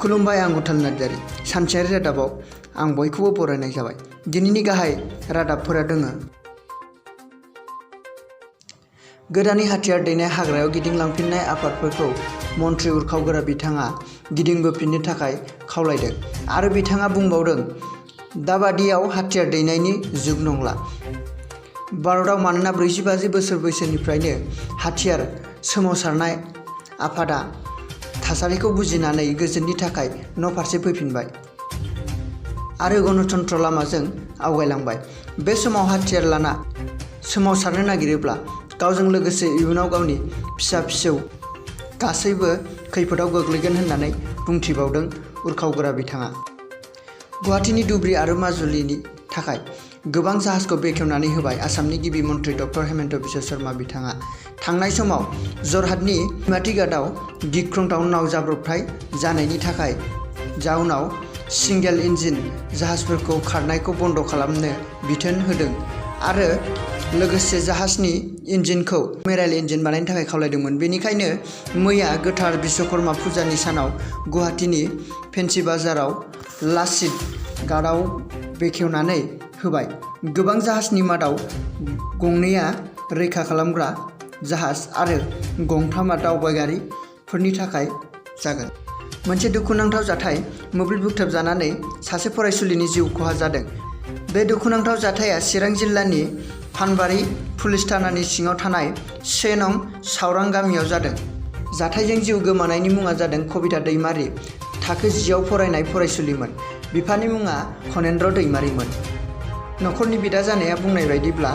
खुलुमबाय, आं गुथाल नार्जारी। सानसेयारि रादाबाव आं बयखौबो बरायनाय जाबाय। दिनैनि गाहाय रादाबफोरा दोङो। गोदानै हाथियार दैनाय हाग्रायाव गिदिंलांफिननाय आफादफोरखौ मन्थ्रि उरखावगोरा बिथाङा गिदिंबोफिननो थाखाय खावलायदों आरो बिथाङा बुंबावदों, दाबादियाव हाथियार दैनायनि जुग नंला। भारतआव मानोना 40-50 बोसोर बैसोनिफ्रायनो हाथियार सोमावसारनाय आफादा थासारिखौ बुजिनानै गोजोननि थाखाय न'फारसे फैफिनबाय आरो गणतन्त्र लामाजों आवगायलांबाय। बे समाव हाथियार लाना सोमावसारनो नागिरोब्ला गावजों लोगोसे इयुनाव गावनि फिसा-फिसौ गासैबो खैफोदाव गोग्लैगोन होननानै बुंथिबावदों उरखावगोरा बिथाङा। गुवाहाटीनि धुब्री आरो माजुलिनि थाखाय गोबां जाहाजखौ बेखेवनानै होबाय आसामनि गिबि मन्थ्रि डक्टर हेमन्त बिश्व शर्मा बिथाङा। थांनाय समाव जरहाटनि निमाती घाटआव गिख्रंथाव नाव जाब्रबथाय जानायनि थाखाय जाउनाव सिंगेल इन्जिन जाहाजफोरखौ खारनायखौ बन्द खालामनो बिथोन होदों आरो लोगोसे जाहाजनि इन्जिनखौ मेराइल इन्जिन बानायनो थाखाय खावलायदोंमोन। बेनिखायनो मैया गोथार बिश्वकर्मा फुजानि सानाव गुवाहाटीनि फेन्सि बाजाराव लाचित घाटआव बेखेवनानै होबाय। गोबां जाहाजनि मादाव गंनैया रैखा खालामग्रा जाहाज आरो गंथामआ दावबायारिफोरनि थाखाय जागोन। मोनसे दुखुनांथाव जाथाय मोब्लिब बोगथाबजानानै सासे फरायसुलिनि जिउ खहा जादों। बे दुखुनांथाव जाथाया चिरां जिल्लानि फानबारि पुलिस थानानि सिङाव थानाय 1 नं सावरां गामियाव जादों। जाथायजों जिउ गोमानायनि मुङा जादों कबिता दैमारि। थाखो 10 आव फरायनाय फरायसुलिमोन। बिफानि मुङा खनेन्द्र दैमारिमोन। नखरनि बिदा जानाया बुंनाय बायदिब्ला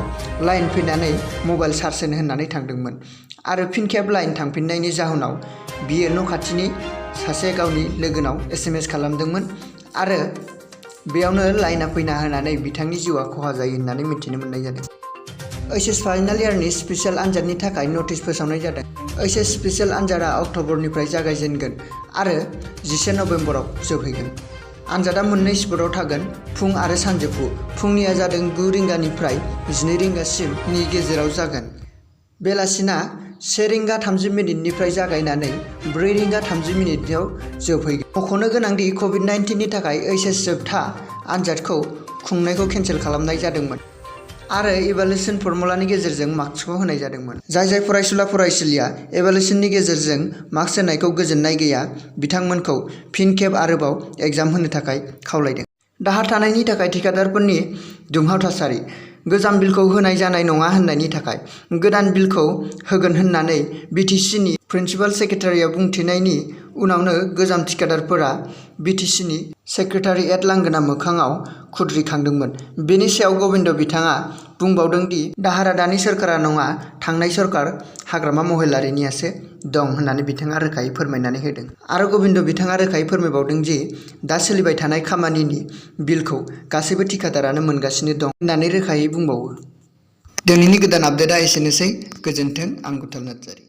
लाइन फैनानै मबाइल चार्ज होनो होननानै थांदोंमोन आरो फिन खेब लाइन थांफिननायनि जाहोनाव बियो न' खाथिनि सासे गावनि लोगोनाव SMS खालामदोंमोन आरो बेयावनो लाइना फैना होनानै बिथांनि जिउआ खहा जायो होननानै मिथिनो मोननाय जादों। HS फाइनाल इयारनि स्पेसियेल आनजादनि थाखाय नटिस फोसावनाय जादों। HS स्पेसियेल आनजादा अक्ट'बरनिफ्राय जागायजेनगोन आरो 11 नबेम्बराव जोबहैगोन। आनजादा मोननै शिफ्टआव थागोन, फुं आरो सानजौफु। फुंनिया जादों 9 रिंगानिफ्राय 12 रिंगासिमनि गेजेराव जागोन। बेलासिना 1 रिंगा 30 मिनिटनिफ्राय जागायनानै 4 रिंगा 30 मिनिटआव जोबहैगोन। मख'नो गोनांदि कभिड-19 नि थाखाय HS जोबथा आनजादखौ खुंनायखौ केन्सेल खालामनाय जादोंमोन आरो इभालुएसन फर्मुलानि गेजेरजों मार्कसखौ होनाय जादोंमोन। जाय फरायसुला-फरायसुलिया इभालुएसननि गेजेरजों मार्कस होनायखौ गोजोननाय गैया, बिथांमोनखौ फिन खेब आरोबाव एग्जाम होनो थाखाय खावलायदों। दाहार थानायनि थाखाय थिखादारफोरनि दुंहाव थासारि। गोजाम बिलखौ होनाय जानाय नङा होननायनि थाखाय गोदान बिलखौ होगोन होननानै BTC-नि प्रिन्सिपाल सेक्रेटारिया बुंथिनायनि उनावनो गोजाम थिखादारफोरा BTC-नि सेक्रेटारियेट लांगोना मोखाङाव खुद्रिखांदोंमोन। बेनि सायाव गबिन्द बिथाङा बुंबावदों दि दाहारा दानि सोरखारा नङा, थांनाय सरकार हाग्रामा महिलारिनियासो दं होननानै बिथाङा रोखायै फोरमायनानै होदों। आरो गबिन्द बिथाङा रोखायै फोरमायबावदों दि दा सोलिबाय थानाय खामानिनि बिलखौ गासैबो थिखादारानो मोनगासिनो दं होननानै रोखायै बुंबावो। दिनैनि गोदान आपडेटआ एसेनोसै। गोजोन्थों, आं गुथाल नार्जारी।